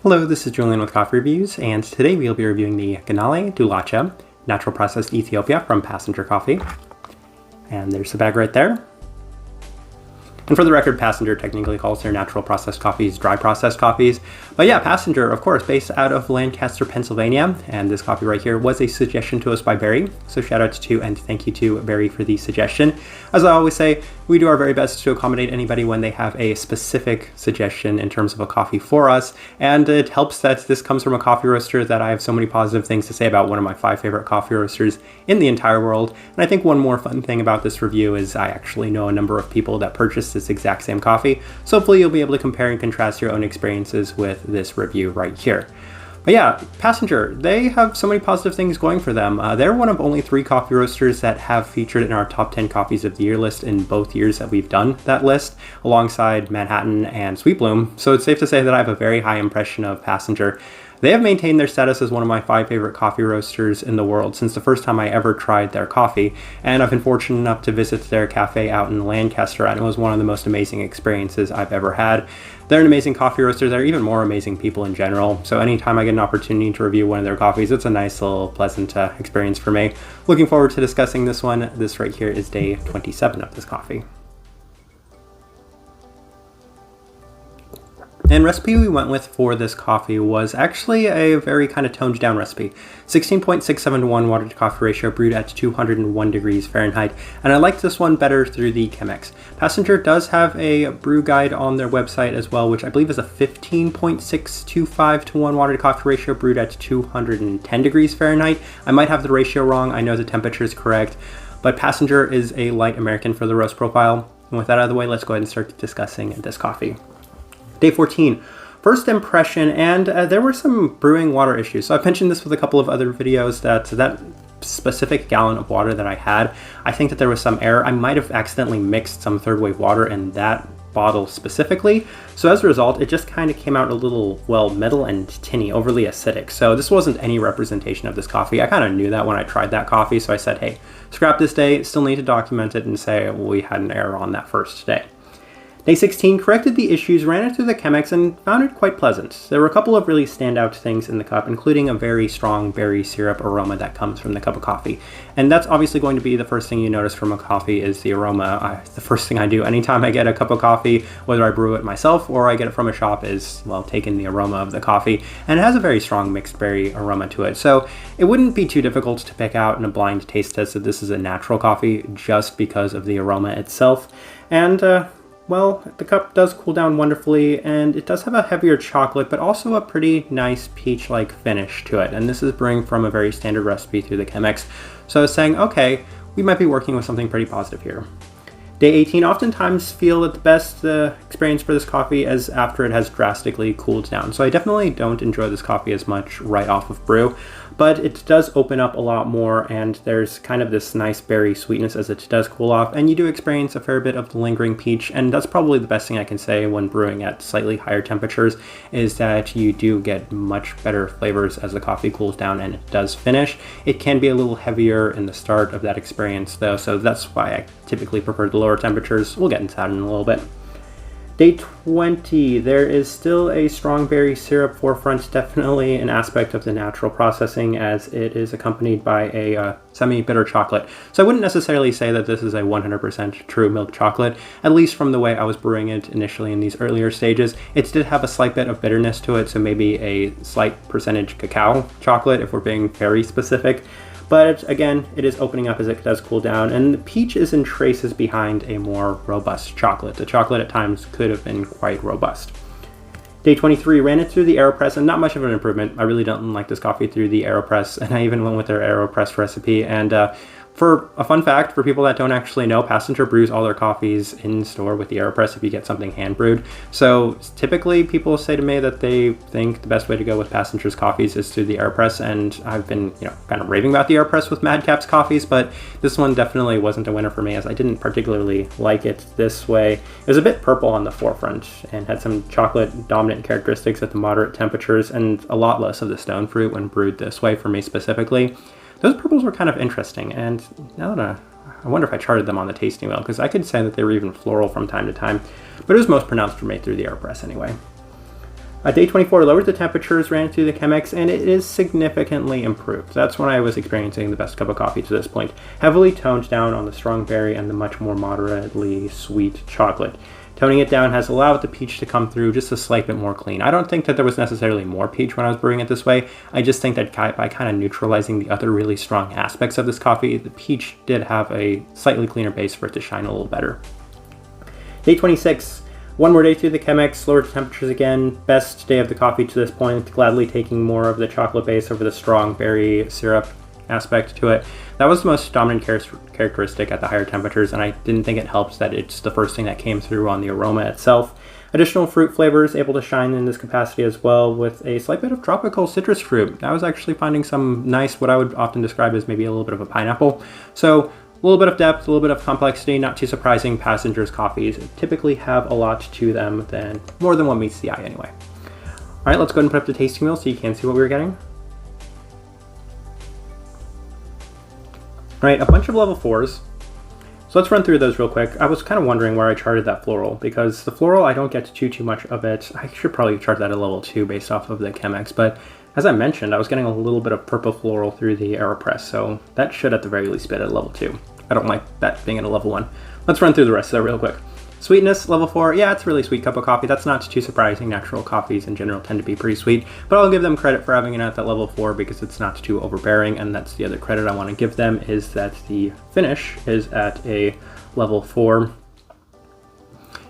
Hello, this is Julian with Coffee Reviews, and today we'll be reviewing the Ganale Dulacha Natural Processed Ethiopia from Passenger Coffee. And there's the bag right there. And for the record, Passenger technically calls their natural processed coffees dry processed coffees. But yeah, Passenger, of course, based out of Lancaster, Pennsylvania. And this coffee right here was a suggestion to us by Barry. So shout out to and thank you to Barry for the suggestion. As I always say, we do our very best to accommodate anybody when they have a specific suggestion in terms of a coffee for us. And it helps that this comes from a coffee roaster that I have so many positive things to say about, one of my 5 favorite coffee roasters in the entire world. And I think one more fun thing about this review is I actually know a number of people that purchased this exact same coffee. So hopefully you'll be able to compare and contrast your own experiences with this review right here. But yeah, Passenger, they have so many positive things going for them. They're one of only 3 coffee roasters that have featured in our top 10 coffees of the year list in both years that we've done that list, alongside Manhattan and Sweet Bloom. So it's safe to say that I have a very high impression of Passenger. They have maintained their status as one of my 5 favorite coffee roasters in the world since the first time I ever tried their coffee, and I've been fortunate enough to visit their cafe out in Lancaster, and it was one of the most amazing experiences I've ever had. They're an amazing coffee roaster. They're even more amazing people in general, so anytime I get an opportunity to review one of their coffees, it's a nice little pleasant experience for me. Looking forward to discussing this one. This right here is day 27 of this coffee. And recipe we went with for this coffee was actually a very kind of toned down recipe. 16.67 to 1 water to coffee ratio, brewed at 201 degrees Fahrenheit. And I liked this one better through the Chemex. Passenger does have a brew guide on their website as well, which I believe is a 15.625 to 1 water to coffee ratio, brewed at 210 degrees Fahrenheit. I might have the ratio wrong. I know the temperature is correct, but Passenger is a light American for the roast profile. And with that out of the way, let's go ahead and start discussing this coffee. Day 14, first impression, and there were some brewing water issues. So I've mentioned this with a couple of other videos that specific gallon of water that I had, I think that there was some error. I might have accidentally mixed some third wave water in that bottle specifically. So as a result, it just kind of came out a little, well, metal and tinny, overly acidic. So this wasn't any representation of this coffee. I kind of knew that when I tried that coffee. So I said, hey, scrap this day, still need to document it and say, well, we had an error on that first day. Day 16, corrected the issues, ran it through the Chemex, and found it quite pleasant. There were a couple of really standout things in the cup, including a very strong berry syrup aroma that comes from the cup of coffee. And that's obviously going to be the first thing you notice from a coffee is the aroma. The first thing I do anytime I get a cup of coffee, whether I brew it myself or I get it from a shop, is, well, take in the aroma of the coffee. And it has a very strong mixed berry aroma to it. So it wouldn't be too difficult to pick out in a blind taste test that this is a natural coffee just because of the aroma itself. And, well, the cup does cool down wonderfully, and it does have a heavier chocolate, but also a pretty nice peach-like finish to it. And this is brewing from a very standard recipe through the Chemex. So I was saying, okay, we might be working with something pretty positive here. Day 18, oftentimes feel that the best experience for this coffee is after it has drastically cooled down. So I definitely don't enjoy this coffee as much right off of brew, but it does open up a lot more, and there's kind of this nice berry sweetness as it does cool off, and you do experience a fair bit of the lingering peach, and that's probably the best thing I can say when brewing at slightly higher temperatures, is that you do get much better flavors as the coffee cools down and it does finish. It can be a little heavier in the start of that experience though, so that's why I typically prefer the lower temperatures. We'll get into that in a little bit. Day 20, there is still a strong berry syrup forefront, definitely an aspect of the natural processing, as it is accompanied by a semi-bitter chocolate. So I wouldn't necessarily say that this is a 100% true milk chocolate, at least from the way I was brewing it initially in these earlier stages. It did have a slight bit of bitterness to it, so maybe a slight percentage cacao chocolate if we're being very specific. But again, it is opening up as it does cool down, and the peach is in traces behind a more robust chocolate. The chocolate at times could have been quite robust. Day 23, ran it through the AeroPress, and not much of an improvement. I really don't like this coffee through the AeroPress, and I even went with their AeroPress recipe. And for a fun fact, for people that don't actually know, Passenger brews all their coffees in store with the AeroPress if you get something hand brewed. So typically people say to me that they think the best way to go with Passenger's coffees is through the AeroPress, and I've been, kind of raving about the AeroPress with Madcap's coffees, but this one definitely wasn't a winner for me, as I didn't particularly like it this way. It was a bit purple on the forefront and had some chocolate dominant characteristics at the moderate temperatures, and a lot less of the stone fruit when brewed this way for me specifically. Those purples were kind of interesting, and now that I wonder if I charted them on the tasting wheel, because I could say that they were even floral from time to time, but it was most pronounced for me through the AeroPress anyway. Day 24 lowered the temperatures, ran through the Chemex, and it is significantly improved. That's when I was experiencing the best cup of coffee to this point. Heavily toned down on the strong berry and the much more moderately sweet chocolate. Toning it down has allowed the peach to come through just a slight bit more clean. I don't think that there was necessarily more peach when I was brewing it this way. I just think that by kind of neutralizing the other really strong aspects of this coffee, the peach did have a slightly cleaner base for it to shine a little better. Day 26. One more day through the Chemex, lowered the temperatures again. Best day of the coffee to this point, gladly taking more of the chocolate base over the strong berry syrup aspect to it. That was the most dominant characteristic at the higher temperatures, and I didn't think it helps that it's the first thing that came through on the aroma itself. Additional fruit flavors able to shine in this capacity as well, with a slight bit of tropical citrus fruit. I was actually finding some nice, what I would often describe as maybe a little bit of a pineapple. So a little bit of depth, a little bit of complexity, not too surprising. Passengers' coffees typically have a lot to them, more than what meets the eye anyway. All right, let's go ahead and put up the tasting wheel so you can see what we were getting. All right, a bunch of level 4s. So let's run through those real quick. I was kind of wondering where I charted that floral, because the floral, I don't get too much of it. I should probably chart that at level 2 based off of the Chemex, but as I mentioned, I was getting a little bit of purple floral through the AeroPress, so that should at the very least be at level 2. I don't like that being at a level 1. Let's run through the rest of that real quick. Sweetness, level 4, yeah, it's a really sweet cup of coffee. That's not too surprising. Natural coffees in general tend to be pretty sweet, but I'll give them credit for having it at that level 4 because it's not too overbearing, and that's the other credit I want to give them, is that the finish is at a level 4.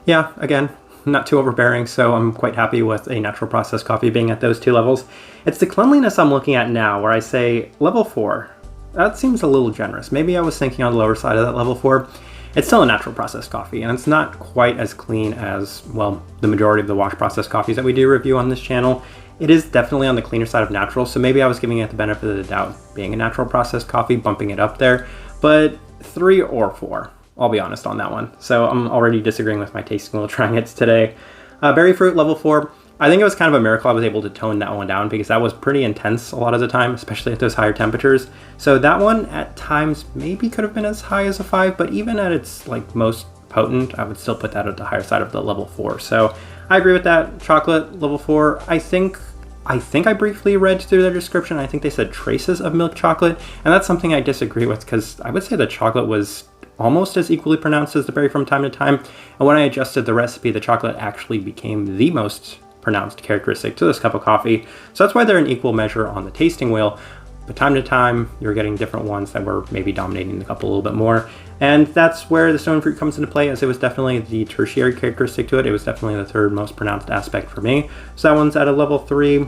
Yeah, again, not too overbearing, so I'm quite happy with a natural processed coffee being at those 2 levels. It's the cleanliness I'm looking at now where I say level 4. That seems a little generous. Maybe I was thinking on the lower side of that level 4. It's still a natural processed coffee, and it's not quite as clean as, well, the majority of the wash processed coffees that we do review on this channel. It is definitely on the cleaner side of natural, so maybe I was giving it the benefit of the doubt being a natural processed coffee, bumping it up there, but 3 or 4. I'll be honest on that one. So I'm already disagreeing with my tasting wheel trying it today. Berry fruit, level 4. I think it was kind of a miracle I was able to tone that one down because that was pretty intense a lot of the time, especially at those higher temperatures. So that one at times maybe could have been as high as a 5, but even at its most potent, I would still put that at the higher side of the level 4. So I agree with that. Chocolate, level 4. I think I briefly read through their description. I think they said traces of milk chocolate, and that's something I disagree with because I would say the chocolate was almost as equally pronounced as the berry from time to time. And when I adjusted the recipe, the chocolate actually became the most pronounced characteristic to this cup of coffee. So that's why they're an equal measure on the tasting wheel. But time to time, you're getting different ones that were maybe dominating the cup a little bit more. And that's where the stone fruit comes into play, as it was definitely the tertiary characteristic to it. It was definitely the third most pronounced aspect for me. So that one's at a level 3.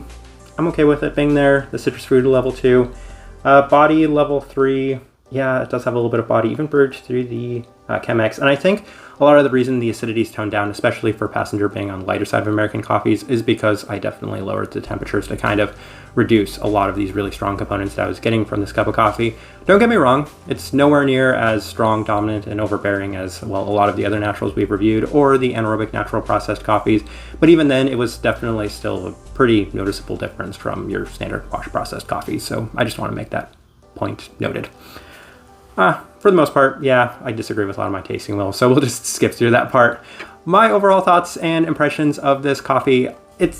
I'm okay with it being there. The citrus fruit, level 2. Body, level 3. Yeah, it does have a little bit of body, even brewed through the Chemex. And I think a lot of the reason the acidity is toned down, especially for passenger being on the lighter side of American coffees, is because I definitely lowered the temperatures to kind of reduce a lot of these really strong components that I was getting from this cup of coffee. Don't get me wrong, it's nowhere near as strong, dominant, and overbearing as, well, a lot of the other naturals we've reviewed, or the anaerobic natural processed coffees, but even then, it was definitely still a pretty noticeable difference from your standard wash processed coffees, so I just want to make that point noted. For the most part, yeah, I disagree with a lot of my tasting wheel, so we'll just skip through that part. My overall thoughts and impressions of this coffee, it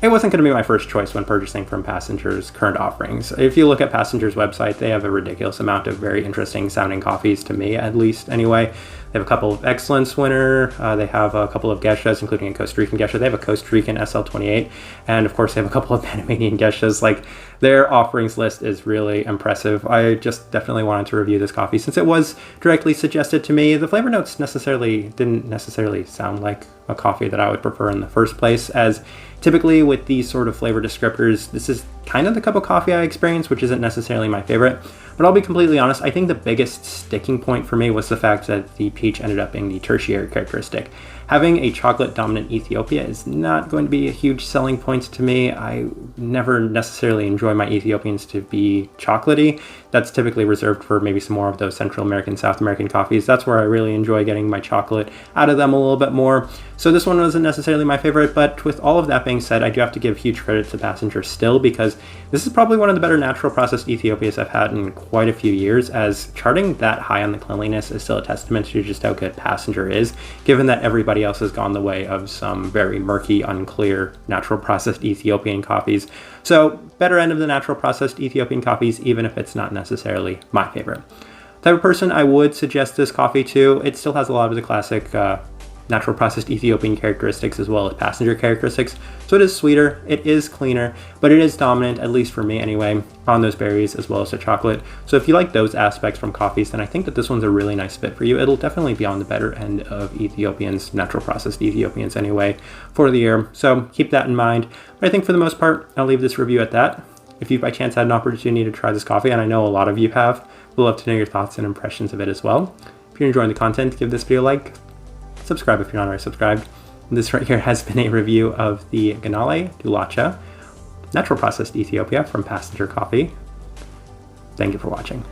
wasn't going to be my first choice when purchasing from Passenger's current offerings. If you look at Passenger's website, they have a ridiculous amount of very interesting sounding coffees, to me at least anyway. They have a couple of Excellence winner, they have a couple of Geishas, including a Costa Rican Geisha. They have a Costa Rican SL28, and of course they have a couple of Panamanian Geishas. Their offerings list is really impressive. I just definitely wanted to review this coffee since it was directly suggested to me. The flavor notes didn't necessarily sound like a coffee that I would prefer in the first place, as typically with these sort of flavor descriptors, this is kind of the cup of coffee I experience, which isn't necessarily my favorite. But I'll be completely honest, I think the biggest sticking point for me was the fact that the peach ended up being the tertiary characteristic. Having a chocolate dominant Ethiopia is not going to be a huge selling point to me. I never necessarily enjoy my Ethiopians to be chocolatey. That's typically reserved for maybe some more of those Central American, South American coffees. That's where I really enjoy getting my chocolate out of them a little bit more. So this one wasn't necessarily my favorite, but with all of that being said, I do have to give huge credit to Passenger still, because this is probably one of the better natural processed Ethiopias I've had in quite a few years, as charting that high on the cleanliness is still a testament to just how good Passenger is, given that everybody else has gone the way of some very murky, unclear natural processed Ethiopian coffees. So better end of the natural processed Ethiopian coffees, even if it's not necessarily my favorite. Type of person I would suggest this coffee to. It still has a lot of the classic natural processed Ethiopian characteristics as well as Passenger characteristics. So it is sweeter, it is cleaner, but it is dominant, at least for me anyway, on those berries as well as the chocolate. So if you like those aspects from coffees, then I think that this one's a really nice fit for you. It'll definitely be on the better end of Ethiopians, natural processed Ethiopians anyway, for the year. So keep that in mind. But I think for the most part, I'll leave this review at that. If you by chance had an opportunity to try this coffee, and I know a lot of you have, we'd love to know your thoughts and impressions of it as well. If you're enjoying the content, give this video a like. Subscribe if you're not already subscribed. This right here has been a review of the Ganale Dulacha natural processed Ethiopia from Passenger Coffee. Thank you for watching.